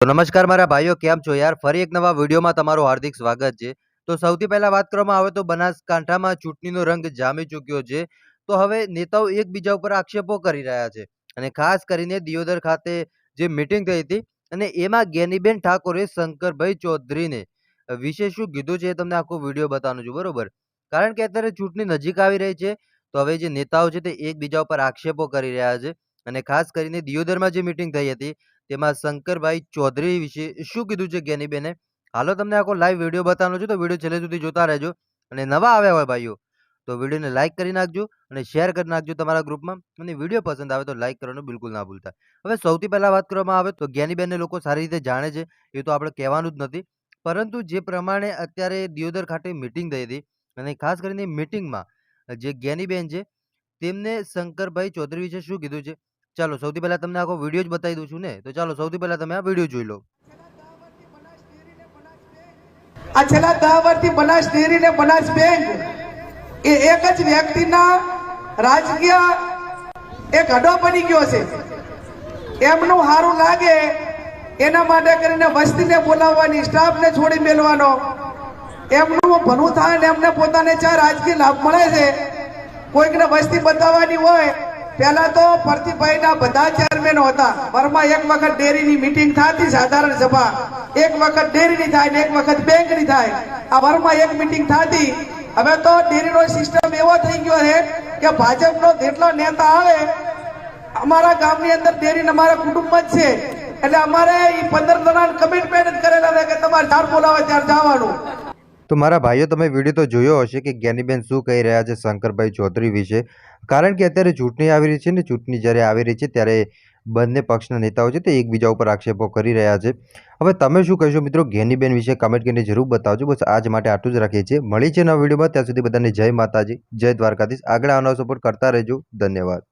તો નમસ્કાર મારા ભાઈઓ, કેમ છો યાર? ફરી એક નવા વિડીયોમાં તમારું હાર્દિક સ્વાગત છે. તો સૌથી પહેલા વાત કરવામાં આવે તો બનાસકાંઠામાં ચૂંટણીનો રંગ જામી ચૂક્યો છે. તો હવે નેતાઓ એકબીજા ઉપર આક્ષેપો કરી રહ્યા છે અને ખાસ કરીને દિયોદર ખાતે જે મીટિંગ થઈ હતી અને એમાં જ્ઞાનીબેન ઠાકોરે શંકરભાઈ ચૌધરીને વિશે શું કીધું છે એ તમને આખો વિડીયો બતાવવાનો છું, બરોબર? કારણ કે અત્યારે ચૂંટણી નજીક આવી રહી છે, તો હવે જે નેતાઓ છે તે એકબીજા ઉપર આક્ષેપો કરી રહ્યા છે અને ખાસ કરીને દિયોદરમાં જે મીટિંગ થઈ હતી તેમાં શંકરભાઈ ચૌધરી વિશે શું કીધું છે જ્ઞાનીબેને? હાલો તમને આખો લાઈવ વિડીયો બતાવવાનો છે, તો વિડીયો છેલ્લે સુધી જોતા રહેજો અને નવા આવ્યા હોય ભાઈઓ તો વિડીયોને લાઈક કરી નાખજો અને શેર કરી નાખજો તમારા ગ્રુપમાં અને વિડીયો પસંદ આવે તો લાઈક કરવાનું બિલકુલ ના ભૂલતા. હવે સૌથી પહેલા વાત કરવામાં આવે તો જ્ઞાનીબેનને લોકો સારી રીતે જાણે છે, એ તો આપણે કહેવાનું જ નથી. પરંતુ જે પ્રમાણે અત્યારે દિયોદર ખાતે મીટિંગ થઈ હતી અને ખાસ કરીને મીટિંગમાં જે જ્ઞાનીબેન છે તેમને શંકરભાઈ ચૌધરી વિશે શું કીધું છે, ચાલો સૌથી પહેલા તમને આખો વિડીયો જ બતાવી દઉં છું ને, તો ચાલો સૌથી પહેલા તમે આ વિડીયો જોઈ લો. આ છેલ્લા 10 વર્ષથી બનાસ ડેરી ને બનાસ બેંક એ એક જ વ્યક્તિના રાજકીય એક અડ્ડો બની ગયો છે. એમનું સારું લાગે એના માટે કરીને વસ્તીને બોલાવવાની, સ્ટાફને છોડી મેળવાનો, એમનું ભલું થાય ને એમને પોતાને ચાર રાજકીય લાભ મળે છે. કોઈકને વસ્તી બતાવવાની હોય, પહેલા તો પ્રતિભાઈના બધા ચેરમેનો હતા. વર્ષમાં એક વખત ડેરીની મીટિંગ થતી, સાધારણ સભા, એક વખત ડેરીની થાય ને એક વખત બેંકની થાય. આ વર્ષમાં એક મીટિંગ થતી. હવે તો ડેરીનો સિસ્ટમ એવો થઈ ગયો છે કે ભાજપનો જેટલો નેતા આવે, અમારા ગામની અંદર ડેરી અમારા કુટુંબ જ છે, એટલે અમારે એ 15 જણા કમિટમેન્ટ કરેલા છે કે તમારે ચાર બોલાવે ત્યારે જવાનું. તો મારા ભાઈઓ, તમે વિડીયો તો જોયો હશે કે જ્ઞાનીબેન શું કહી રહ્યા છે શંકરભાઈ ચૌધરી વિશે. કારણ કે અત્યારે ચૂંટણી આવી રહી છે ને ચૂંટણી જ્યારે આવી રહી છે ત્યારે બંને પક્ષના નેતાઓ છે તે એકબીજા ઉપર આક્ષેપો કરી રહ્યા છે. હવે તમે શું કહેશો મિત્રો જ્ઞાનીબેન વિશે? કમેન્ટ કરીને જરૂર બતાવજો. બસ આજ માટે આટલું જ રાખીએ છીએ. મળી છે નવા વિડીયોમાં, ત્યાં સુધી બધાને જય માતાજી, જય દ્વારકાધીશ. આગળ આવનાર સપોર્ટ કરતા રહેજો. ધન્યવાદ.